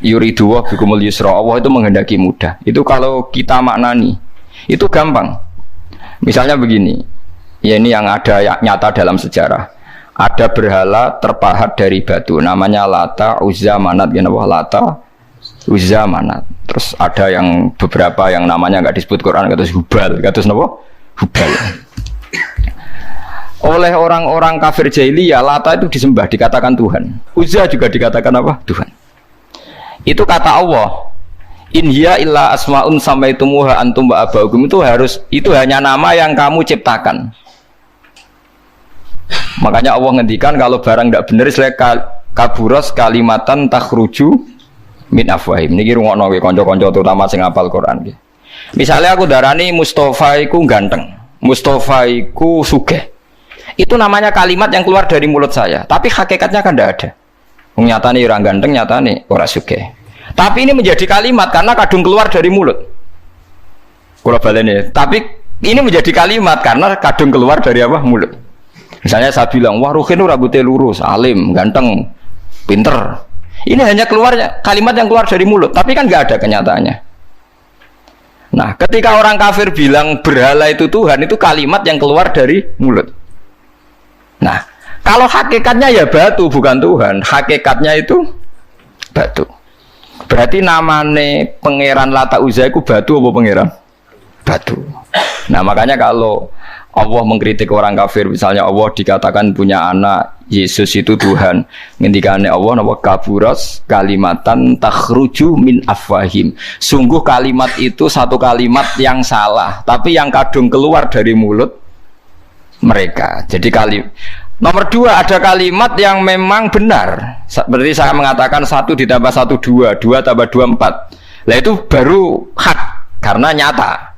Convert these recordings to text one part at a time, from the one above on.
yuridu wa bikumul yusra. Allah itu menghendaki mudah. Itu kalau kita maknani itu gampang. Misalnya begini. Ya ini yang ada nyata dalam sejarah. Ada berhala terpahat dari batu namanya Lata, Uzza, Manat, ya Allah, Lata, Uzza, Manat. Terus ada yang beberapa yang namanya enggak disebut Quran, kados Hubal, kados napa? Hubal. Oleh orang-orang kafir jahiliyah, Lata itu disembah, dikatakan Tuhan. Uzza juga dikatakan apa? Tuhan. Itu kata Allah. In hiya illa asmaun samaitumuha antum wa abaukum, itu hanya nama yang kamu ciptakan. Makanya Allah ngendikan kalau barang tidak benar istilah kaburos kalimatan takhruju min afwahim. Niki rungokno nggih kanca-kanca terutama sing hafal Quran nggih. Misalnya aku darani Mustofa iku ganteng, Mustofa iku sugih. Itu namanya kalimat yang keluar dari mulut saya, tapi hakikatnya kan tidak ada. Nyatane orang ganteng, nyatane ora sugih. Tapi ini menjadi kalimat karena kadung keluar dari mulut. Kula baleni, tapi ini menjadi kalimat karena kadung keluar dari apa? Mulut. Misalnya saya bilang, wah Ruhin itu rambutnya lurus, alim, ganteng, pinter. Ini hanya keluarnya kalimat yang keluar dari mulut, tapi kan nggak ada kenyataannya. Nah, ketika orang kafir bilang berhala itu Tuhan, itu kalimat yang keluar dari mulut. Nah, kalau hakikatnya ya batu, bukan Tuhan. Hakikatnya itu batu. Berarti namanya pangeran Lata Uzza itu batu apa pangeran? Batu. Nah, makanya kalau Allah mengkritik orang kafir, misalnya Allah dikatakan punya anak, Yesus itu Tuhan. Ngendikane Allah napa kaburas kalimatan takhruju min afwahim. Sungguh kalimat itu satu kalimat yang salah, tapi yang kadung keluar dari mulut mereka. Jadi nomor dua, ada kalimat yang memang benar. Berarti saya mengatakan 1 ditambah 1 2, 2 tambah 2 4. Lah itu baru hak karena nyata.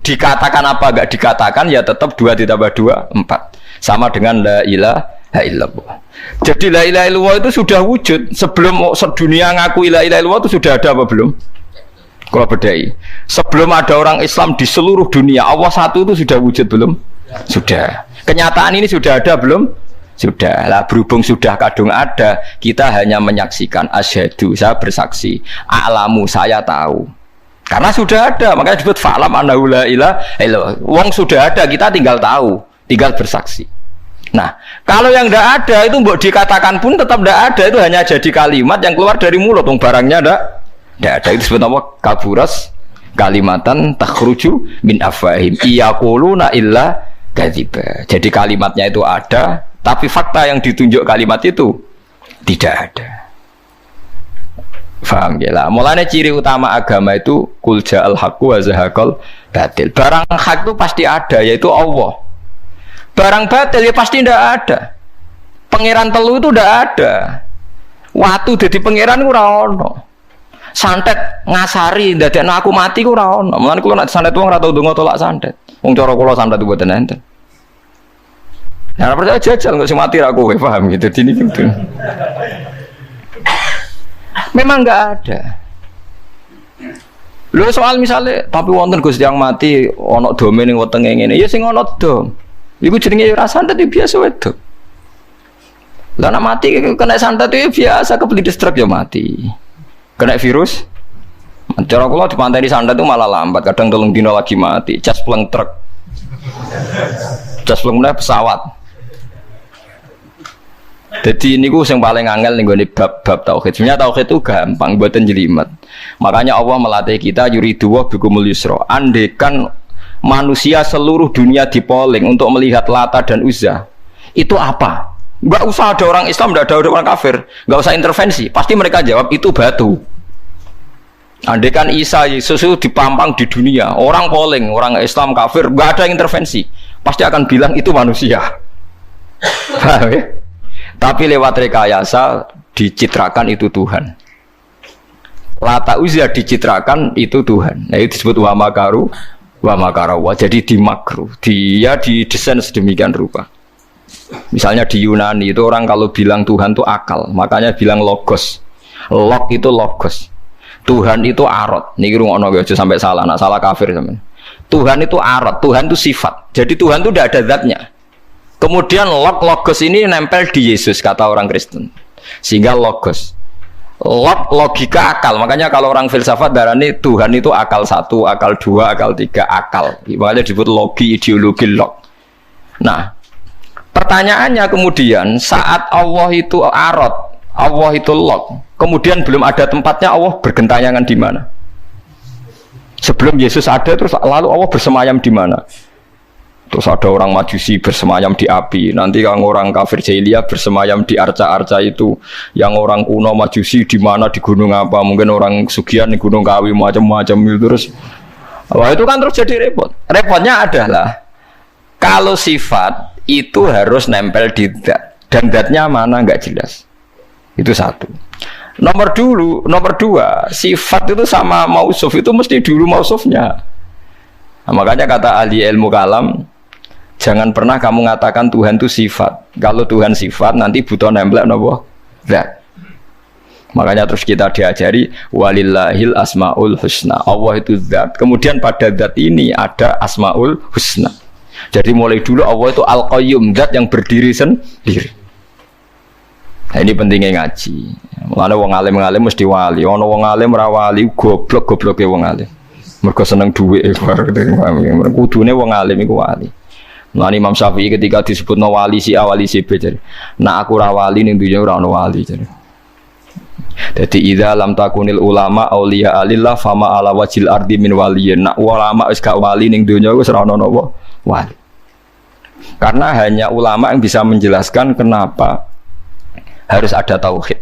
Dikatakan apa enggak dikatakan ya tetap 2 ditambah 2 4. Sama dengan la ilaha illallah. Jadi la ilaha illallah itu sudah wujud sebelum sedunia ngaku la ilaha illallah itu sudah ada apa belum? Kalau bedai. Sebelum ada orang Islam di seluruh dunia, Allah satu itu sudah wujud belum? Sudah. Kenyataan ini sudah ada belum? Sudah. Lah berhubung sudah kadung ada, kita hanya menyaksikan asyhadu, saya bersaksi, a'lamu, saya tahu. Karena sudah ada, makanya disebut fa'lam annahu la ilaha illallah. Wong sudah ada, kita tinggal tahu, tinggal bersaksi. Nah, kalau yang tidak ada itu mbok dikatakan pun tetap tidak ada, itu hanya jadi kalimat yang keluar dari mulut, wong barangnya tidak ada. Itu disebut apa? Kaburas kalimatan takhruju min afwahim iyaquluna illa kadziba. Jadi kalimatnya itu ada, tapi fakta yang ditunjuk kalimat itu tidak ada. Faham ya lah. Mulanya ciri utama agama itu kul ja'al haqqu wa zahaqal batil. Barang hak itu pasti ada, yaitu Allah. Barang batil ya pasti tidak ada. Pangeran telu itu tidak ada. Watu jadi pangeran itu ora ono. Santet ngasari ndadekno aku mati ku ora ono. Mulane kula nek santet wong ora tau ndonga tolak santet. Wong cara kula santet itu mboten enten. Nah, percaya jajal nggak sih mati aku, paham gitu. Ini gitu. Memang nggak ada. Lo soal misalnya, tapi wonten Gusti yang mati, ono domen yang wetenge ngene, ya sing ono dom. Iku jenenge ora santet biasa wedok. Lah nek mati kena santet itu biasa, kebelit stroke ya mati. Kena virus. Cara kula dipanteni santet itu malah lambat, kadang 3 dina lagi mati, cas pleng truk. Cas pleng pesawat. Jadi ini yang paling angel nih bab tauhid. Sebenarnya tauhid itu gampang, buatan jelimet. Makanya Allah melatih kita yuridu wa bikumul yusra. Andekan manusia seluruh dunia dipoling untuk melihat Lata dan Uzza, itu apa? Gak usah ada orang Islam, gak ada orang kafir, gak usah intervensi. Pasti mereka jawab itu batu. Andekan Isa Yesus itu dipampang di dunia, orang poling, orang Islam kafir, gak ada intervensi. Pasti akan bilang itu manusia. Paham ya? Tapi lewat rekayasa dicitrakan itu Tuhan. Lata Uzza dicitrakan itu Tuhan. Nah itu disebut wa makaru wa makarawa. Jadi dimakruh, dia didesain sedemikian rupa. Misalnya di Yunani itu orang kalau bilang Tuhan itu akal, makanya bilang logos. Log itu logos. Tuhan itu arot. Niki rungokno aja sampai salah, nak salah kafir sampean. Tuhan itu arot, Tuhan itu sifat. Jadi Tuhan itu tidak ada zatnya. Kemudian logos ini nempel di Yesus, kata orang Kristen, sehingga logos logika akal. Makanya kalau orang filsafat darani Tuhan itu akal 1, akal 2, akal 3, akal. Makanya disebut logi, ideologi, log. Nah, pertanyaannya kemudian saat Allah itu arad, Allah itu log, kemudian belum ada tempatnya, Allah bergentayangan di mana? Sebelum Yesus ada, terus lalu Allah bersemayam di mana? Terus ada orang Majusi bersemayam di api. Nanti yang orang kafir jahiliyah bersemayam di arca-arca itu. Yang orang kuno Majusi di mana, di gunung apa? Mungkin orang Sugian di Gunung Kawi macam-macam itu terus. Wah, itu kan terus jadi repot. Repotnya adalah kalau sifat itu harus nempel di zat dan zatnya mana nggak jelas. Itu satu. Nomor dua, sifat itu sama mausuf itu mesti dulu mausufnya. Nah, makanya kata ahli ilmu kalam, jangan pernah kamu mengatakan Tuhan itu sifat. Kalau Tuhan sifat nanti butuh nempel nopo zat. Makanya terus kita diajari walillahil asmaul husna. Allah itu zat. Kemudian pada zat ini ada asmaul husna. Jadi mulai dulu Allah itu al-qayyum, zat yang berdiri sendiri. Nah, ini pentingnya ngaji. Mulane wong alim mesti wali. Ana wong alim ora wali, goblok-gobloke wong alim. Mergo seneng dhuwit bareng. Kudune wong alim iku wali. Mulane Imam Syafi'i ketika disebutno wali si A wali si B jare. Nak aku ora wali ning dunya ora ana wali jare. Dadi idza lam takunil ulama auliya alillah fama ala wajil ardi min waliyin. Nak ulama wis gak wali ning dunya wis ora ana napa wali. Karena hanya ulama yang bisa menjelaskan kenapa harus ada tauhid.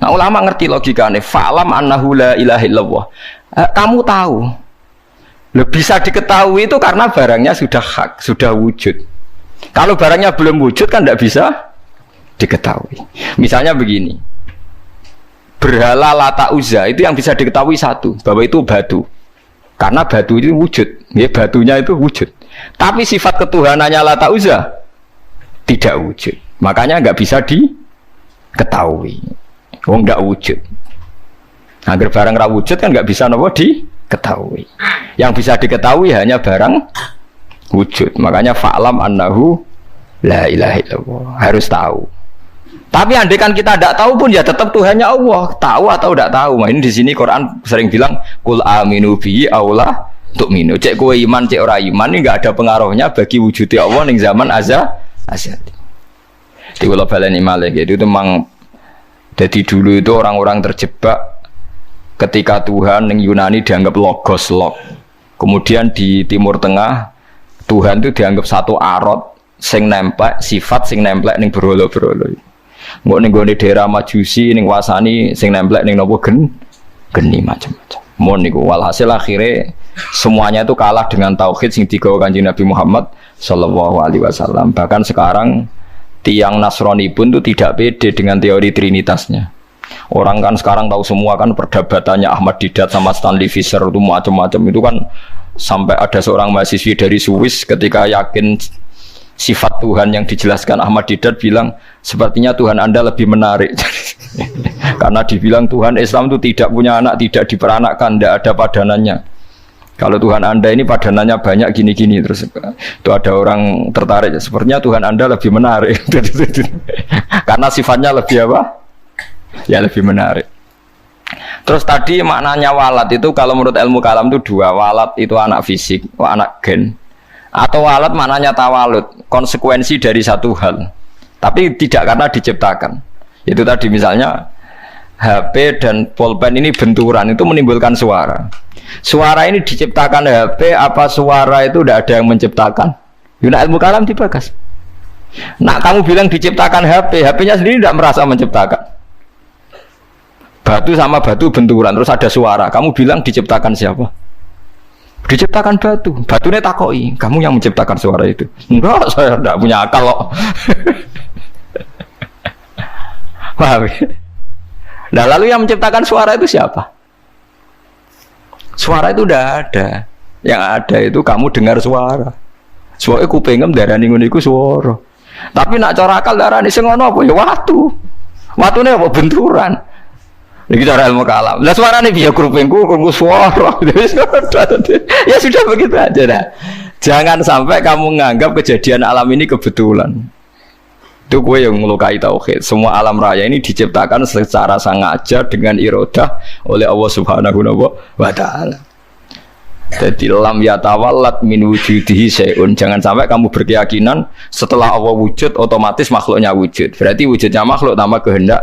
Nah, ulama ngerti logikanya. Fa'lam annahu la ilaha illallah. Kamu tahu. Bisa diketahui itu karena barangnya sudah hak, sudah wujud. Kalau barangnya belum wujud kan tidak bisa diketahui. Misalnya begini. Berhala Lata Uzza itu yang bisa diketahui satu, bahwa itu batu. Karena batu itu wujud. Ya, batunya itu wujud. Tapi sifat ketuhanannya Lata Uzza tidak wujud. Makanya nggak bisa diketahui. Wong nggak wujud. Agar barang ra wujud kan nggak bisa nopo diketahui. Yang bisa diketahui hanya barang wujud. Makanya fa'lam annahu la ilaha illallah. Harus tahu. Tapi andai kan kita tidak tahu pun ya tetap Tuhannya Allah. Tahu atau tidak tahu. Nah, ini di sini Quran sering bilang qul aminu bihi aula tu'minu. Cek kowe iman, cek ora iman ini enggak ada pengaruhnya bagi wujudnya Allah ning zaman azali. Di kula baleni malih itu memang jadi dulu itu orang-orang terjebak ketika Tuhan ning Yunani dianggap logos log. Kemudian di Timur Tengah Tuhan itu dianggap satu arot sing nemplek sifat sing nemplek ning berhala-berhala. Mbok ning gone daerah Majusi ning wasani sing nemplek ning napa geni macam-macam. Mon niku walhasil akhirnya semuanya itu kalah dengan tauhid sing digawa Kanjeng Nabi Muhammad sallallahu alaihi wasallam. Bahkan sekarang tiang Nasrani pun itu tidak pede dengan teori trinitasnya. Orang kan sekarang tahu semua kan perdebatannya Ahmad Didat sama Stanley Fisher itu macam-macam itu kan sampai ada seorang mahasiswi dari Swiss ketika yakin sifat Tuhan yang dijelaskan Ahmad Didat bilang sepertinya Tuhan Anda lebih menarik. Karena dibilang Tuhan Islam itu tidak punya anak, tidak diperanakkan, tidak ada padanannya. Kalau Tuhan Anda ini padanannya banyak gini-gini terus itu ada orang tertarik. Sepertinya Tuhan Anda lebih menarik. Karena sifatnya lebih apa? Ya lebih menarik. Terus tadi maknanya walat itu kalau menurut ilmu kalam itu dua. Walat itu anak fisik, anak gen. Atau walat maknanya tawalud, konsekuensi dari satu hal. Tapi tidak karena diciptakan. Itu tadi misalnya HP dan pulpen ini benturan itu menimbulkan suara. Suara ini diciptakan HP apa suara itu tidak ada yang menciptakan? Yuna ilmu kalam dibagas. Nah kamu bilang diciptakan HP, HP-nya sendiri tidak merasa menciptakan. Batu sama batu benturan terus ada suara. Kamu bilang diciptakan siapa? Diciptakan batu. Batunya takoi. Kamu yang menciptakan suara itu. Enggak, saya tidak punya akal kok. Paham? Nah lalu yang menciptakan suara itu siapa? Suara itu tidak ada. Yang ada itu kamu dengar suara. Soalnya kupingem darani ngono iku suara. Tapi nak cara akal darani sing ngono apa ya watu. Watune apa benturan. Iki cara ilmu kalam. Lah suarane piye kupingku krungu suara. Ya sudah begitu aja dah. Jangan sampai kamu menganggap kejadian alam ini kebetulan. Itu gue yang melukai tauhid. Semua alam raya ini diciptakan secara sengaja dengan iradah oleh Allah Subhanahu wa taala. Jadi lam yatawallat min wujudihi syai'un. Jangan sampai kamu berkeyakinan setelah Allah wujud otomatis makhluknya wujud. Berarti wujudnya makhluk tanpa kehendak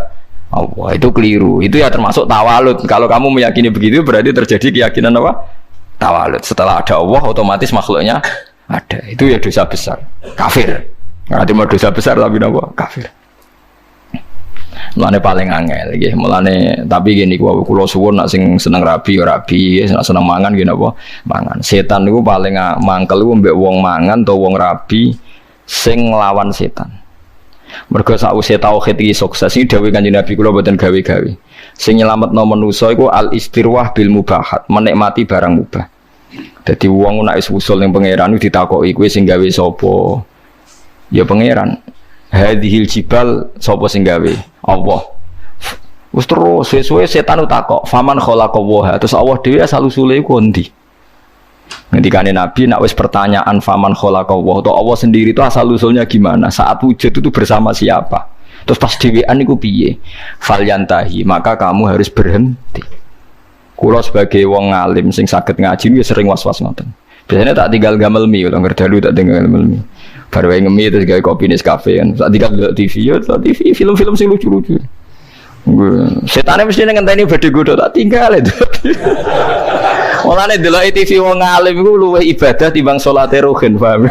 Allah. Itu keliru. Itu ya termasuk tawalud. Kalau kamu meyakini begitu berarti terjadi keyakinan apa? Tawalud. Setelah ada Allah otomatis makhluknya ada. Itu ya dosa besar. Kafir. Nggak mau dosa besar tapi apa? Kafir. Mulane paling angel nggih. Mulane tapi gini kula suwun nak sing seneng rabi ya rabi, nak seneng mangan gini apa? Mangan. Setan niku paling mangkel ku mbek wong mangan atau wong rabi sing nglawan setan. Mergo sakwise tauhid iki sukses iki dawuh Kanjeng Nabi kula mboten gawe-gawe. Sing nyelametno manusa iku al istirwah bil mubahat, menikmati barang mubah. Dadi wong nek wis usul ning pangeran ditakoki kowe sing gawe sapa? Ya pangeran. Hadhil jibal sapa sing gawe? Allah. Wis terus suwe-suwe setan takok, "Faman khalaqawaha?" Terus Allah dhewe asal usule iku endi? Ngendikane Nabi nak wis pertanyaan faman khalaqawaha, atau Allah sendiri itu asal usulnya gimana? Saat wujud itu bersama siapa? Terus pas dhewean niku piye? Falyantahi, maka kamu harus berhenti. Kula sebagai wong alim sing saged ngaji ya sering was-was ngoten. Biasanya tak tinggal gamel mie, kalau ngerdalu tak tinggal gamel mie. Baru yang ngemil terus gawe kopi Nescafe kan. Saat tinggal TV ya, TV film-film sing lucu-lucu. Setane mesti ngenteni badhe godho tak tinggal itu. Mulane delok TV wong alim iku luwih ibadah timbang salate ruhin, paham.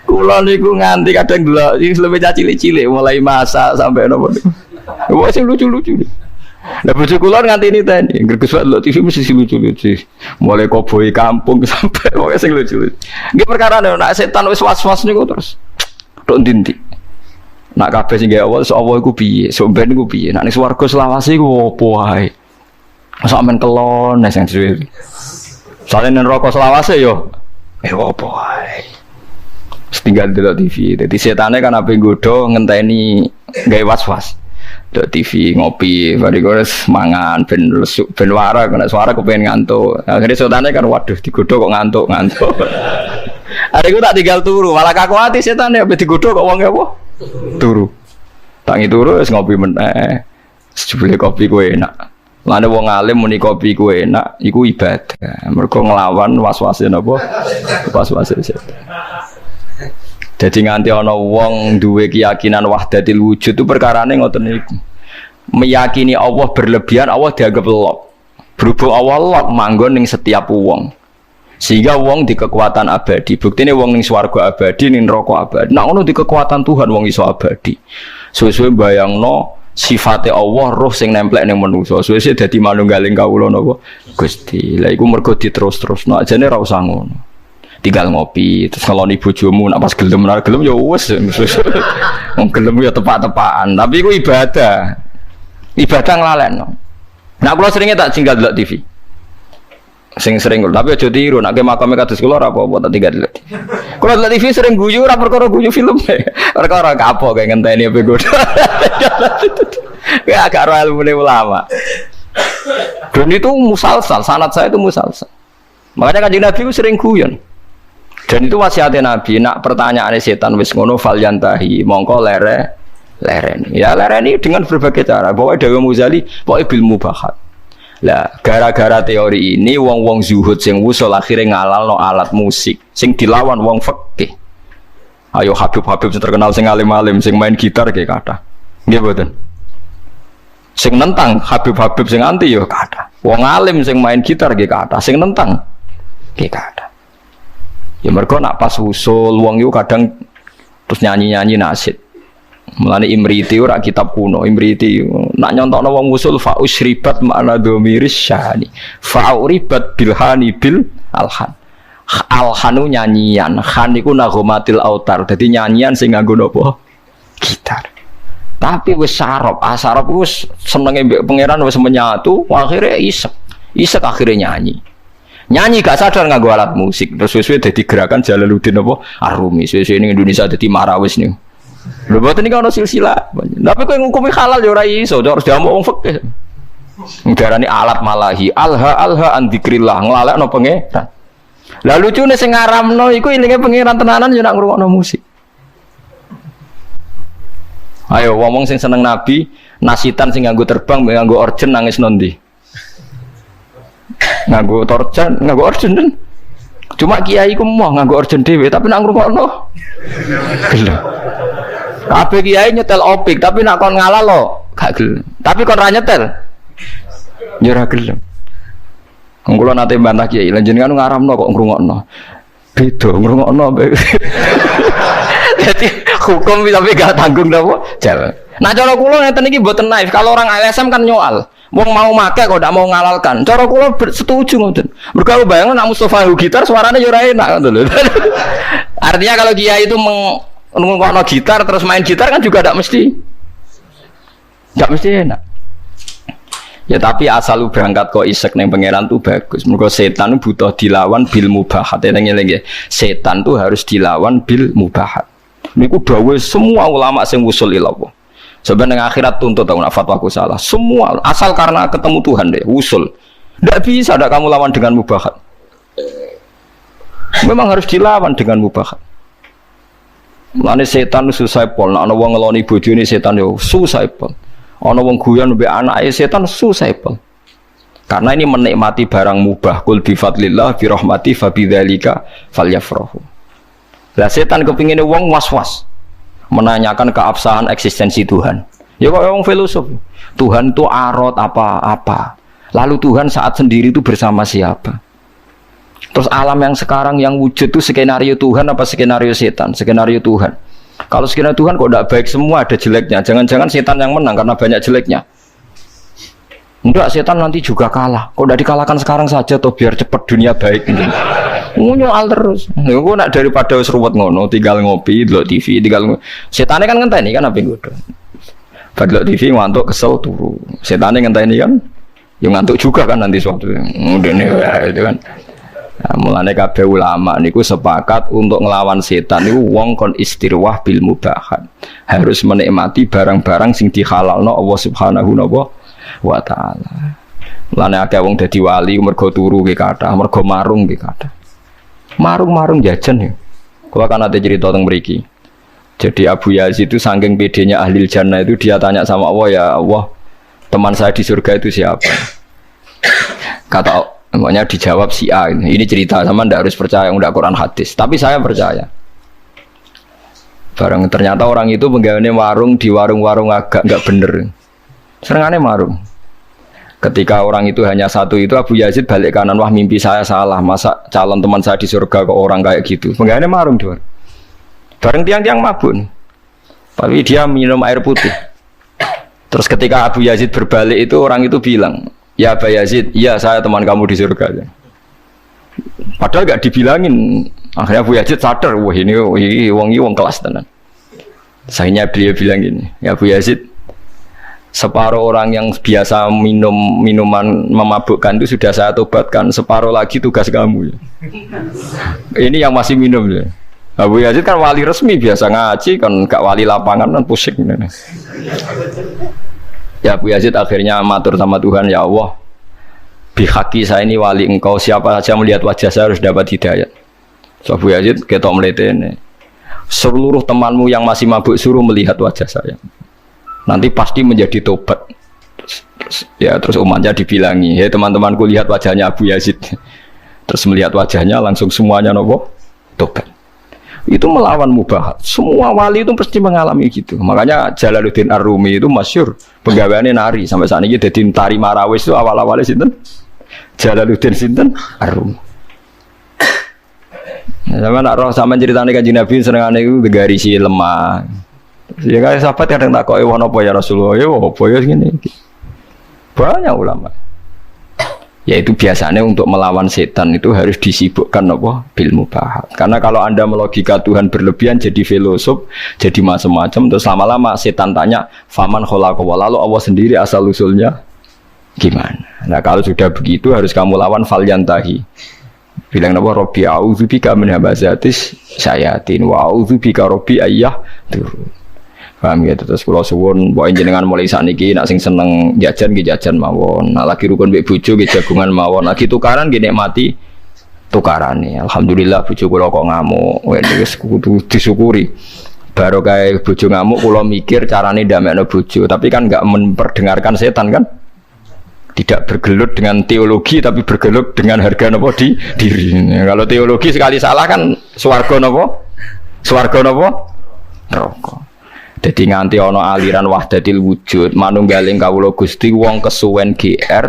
Kula niku nganti kadang delok sing lebih cilik-cilik mulai masak sampai nopo niku. Wah sing lucu-lucu. Lah bojo kula nganti niteni, Gus Pak delok TV mesti lucu-lucu. Mulai koboi kampung sampai wong sing lucu. Nggih perkara nek setan wis was-was niku terus tok ndi-ndi. Nak kabeh sing gawe Allah, Allah iku piye? Sok ben iku piye? Nak ning swarga selawase iku opo wae? Masa men kelon sing dhewe. Sale ning neraka selawase yo opo wae? Tinggal delok TV. Dadi setane kan ape nggodho ngenteni gawe was-was. Delok TV ngopi, bariku wis mangan ben lesuk ben warak nek suara kepengin ngantuk. Akhire setane kan waduh digodho kok ngantuk-ngantuk. Areku tak tinggal turu, malah kaku ati setane ape digodho kok wong apa? Turu. Tangi turu wis ngopi meneh. Jebule kopi ku enak. Lane wong alim muni kopi ku enak iku ibadah. Mergo nglawan was-wase napa? Was-wase setan. Jadi nganti ana wong duwe keyakinan wahdatil wujud itu perkarane ngoten niku. Meyakini Allah berlebihan, Allah dianggap lok. Berhubung Allah lok manggon ning setiap wong. Sehingga wong di kekuatan abadi. Buktine wong ning swarga abadi, ning neraka abadi. Nek ngono di kekuatan Tuhan wong iso abadi. Suwe-suwe bayangno sifate Allah roh sing nemplek ning manusa. Suwe-suwe dadi manunggaling kawula napa Gusti. Lah iku mergo diterus-terusno ajane ra usah ngono. Tinggal ngopi terus ngeloni bojomu nak pas gelem ya wis wong gelem ya tepak-tepakan tapi iku ibadah nglalekno. Nah kula seringe tak tinggal delok TV sing sering tapi aja tiru nek makame kados kula ora apa-apa tak tinggal delok TV. Kula delok TV sering guyu ora perkara guyu film perkara kapok kayak ngenteni ape godho ya agak ora ilmune ulama dan itu musalsal sanad saya itu musalsal makanya Kanjeng Nabi itu sering guyon. Dan itu wasiatnya Nabi, nak pertanyaan setan wis ngono falyantahi, mongko lereni. Ya lereni dengan berbagai cara. Bahwa Dewa Muzali, pokoknya bil mubahat. Lah, gara-gara teori ini wong-wong zuhud sing wusul akhirnya ngalalno alat musik sing dilawan wong fikih. Ayo Habib-habib sing terkenal sing alim-alim sing main gitar kayak kata. Nggih mboten. Sing nentang Habib-habib sing anti yo kata. Wong alim sing main gitar kayak kata, sing nentang kayak kata. Ya mergo nak pas usul wong iku kadang terus nyanyi-nyanyi nasid. Mulane Imriti ora kitab kuno, Imriti nak nyontokno wong usul fa usribat makna dhamiris syani. Fa uribat bilhani bil alhan. Alhanu nyanyian, khan iku nagomatil autar. Dadi nyanyian sing nganggo napa? Gitar. Tapi wis sarop, asarop wis senenge mbek pangeran wis menyatu, akhirnya isek. Isek akhirnya nyanyi. Nyanyi gak sadar nganggo alat musik terus suwe-suwe dadi gerakan Jalaluddin apa Arumi suwe-suwe ning Indonesia dadi marawis niku lho mboten iki ana silsilah tapi kowe ngukumi halal ya ora iso harus diamuk wong fikih ngarani alat malahi alha an dzikrillah nglalekno pangeran Lah lucune sing ngaramno iku ilinge pangeran tenanan yo nak ngrungokno musik. Ayo wong sing seneng nabi, nasitan sing nganggo terbang, nganggo orjen nangis nondi. Nganggo torjan, nganggo orjen kan. Cuma kiai ku mau nganggo orjen dhewe tapi nak ngrungokno. Gelem. Kabeh kiai nyetel opik tapi nak kon ngalah lo, gak gelem. Tapi kon ra nyetel. Yo ora gelem. Kula nate mbantah kiai, lan jenengan ngaramno kok ngrungokno. Beda ngrungokno. Jadi hukum tapi gak tanggung napa? Jalan. Nah cara kula ngeten iki mboten naif. Kalau orang LSM kan nyoal. Wong mau make kok ndak mau ngalalkan. Cara kula setuju ngoten. Mergo bayangno nak Mustofa gitar suaranya yo ora enak ngoten lho. Artinya kalau kiai itu ngungkapno gitar terus main gitar kan juga tidak mesti enak. Ya tapi asal lu berangkat kok isek neng pangeran tuh bagus. Mergo setan butuh dilawan bil mubahat. Neng setan tuh harus dilawan bil mubahat. Niku dawuh semua ulama sing wusul ila Allah. Sebenarnya akhirat tuntut aku nak fatwaku salah. Semua asal karena ketemu Tuhan deh wusul. Tidak bisa ada kamu lawan dengan mubahat. Memang harus dilawan dengan mubahat. Mulane setan susah pol. Nek ana wong ngeloni bojone setan yo susah pol. Ana wong guyon mbek anake setan susah pol. Karena ini menikmati barang mubah. Qul bi fadlillah bi rahmati fa bidzalika falyafrahu. Lah setan kepingine wong was-was. Menanyakan keabsahan eksistensi Tuhan. Ya kok wong filosof. Tuhan itu arot apa-apa. Lalu Tuhan saat sendiri itu bersama siapa? Terus alam yang sekarang yang wujud itu skenario Tuhan apa skenario setan? Skenario Tuhan. Kalau skenario Tuhan kok tidak baik semua, ada jeleknya. Jangan-jangan setan yang menang karena banyak jeleknya. Enggak, setan nanti juga kalah. Kok tidak dikalahkan sekarang saja toh biar cepat dunia baik gitu. Nyoal terus. Gue nak daripada seruat ngono, tinggal ngopi, delok TV, tinggal setannya kan ngenteni kan apa ngono. Delok TV ngantuk kesel turu. Setannya ngenteni kan, yang ngantuk juga kan nanti suatu. Ngene itu kan. Nah, mulane kabeh ulama niku sepakat untuk ngelawan setan niku wong kon istirwah bil mubahat. Harus menikmati barang-barang sing dihalalno Allah Subhanahu wa taala. Mulane akeh wong dadi wali mergo turu ki kathah, mergo marung ki kathah. Marung-marung jajan ya. Kula kan ada cerita teng mriki. Jadi Abu Yazid itu saking pedenya ahli jannah itu dia tanya sama Allah, ya Allah, teman saya di surga itu siapa? Kata namanya dijawab si A. Ini cerita sama ndak harus percaya ndak Quran hadis, tapi saya percaya. Barang ternyata orang itu penggaweane warung di warung-warung agak nggak bener. Senengane marung. Ketika orang itu hanya satu itu Abu Yazid balik kanan, wah mimpi saya salah, masa calon teman saya di surga ke orang kayak gitu. Penggaweane marung dia. Bareng tiang-tiang mabuk. Tapi dia minum air putih. Terus ketika Abu Yazid berbalik itu orang itu bilang, ya Abu Yazid, iya saya teman kamu di surga. Padahal gak dibilangin. Akhirnya Abu Yazid sadar, wah ini wong kelas tenan. Akhirnya beliau bilang gini, ya Abu Yazid, separuh orang yang biasa minum minuman memabukkan itu sudah saya tobatkan, separuh lagi tugas kamu. Ini yang masih minum ya. Abu Yazid kan wali resmi biasa ngaji kan, gak wali lapangan kan pusing. Ya Abu Yazid akhirnya matur sama Tuhan, ya Allah, bihaki saya ini wali engkau, siapa saja melihat wajah saya harus dapat hidayat. So Abu Yazid ketok meletene, seluruh temanmu yang masih mabuk suruh melihat wajah saya, nanti pasti menjadi tobat. Terus umatnya dibilangi, hei teman-temanku lihat wajahnya Abu Yazid. Terus melihat wajahnya langsung semuanya nopo tobat. Itu melawan mubahat. Semua wali itu pasti mengalami gitu. Makanya Jalaluddin Ar-Rumi itu masyhur penggaweane nari sampai saat ini jadi tari marawis itu awal-awalnya sinten? Jalaluddin sinten? Ar-Rumi. Sama nak roh sama ceritane Kanjeng Nabi senengane iku garisi lemah. Ya kayak sahabat kadang takoki wono apa ya Rasulullah, ya apa ya ngene iki. Banyak ulama. Yaitu biasanya untuk melawan setan itu harus disibukkan apa? Bil mubahat. Karena kalau Anda melogika Tuhan berlebihan jadi filosof, jadi macam-macam, terus lama-lama setan tanya, faman khalaqa, lalu Allah sendiri asal usulnya gimana? Nah kalau sudah begitu harus kamu lawan falyantahi. Bilang apa? Rabbi a'udzubika min hamazatis syayatin wa a'udzubika rabbi ayyah turun. Paham gitu. Terus kula suwun mbok jenengan mulai sakniki nek sing seneng jajan nggih jajan mawon, nek lagi rukun mbek bojo nggih jagungan mawon, lagi tukaran nggih nikmati tukarane. Alhamdulillah bojo kula kok ngamuk. Wis kudu disyukuri. Baru kayak bojo ngamuk kula mikir carane ndamekno bojo, tapi kan enggak memperdengarkan setan kan? Tidak bergelut dengan teologi tapi bergelut dengan harga napa di diri. Kalau teologi sekali salah kan swarga napa? Swarga napa? Neraka. Dadi nganti ana aliran wahdatil wujud, manunggaling kawula Gusti wong kesuwen GR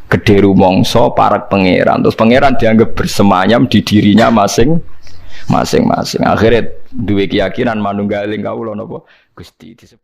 gede rumangsa parek pangeran. Terus pangeran dianggap bersemayam di dirinya masing-masing. Akhirnya duwe keyakinan manunggaling kawula napa Gusti disebut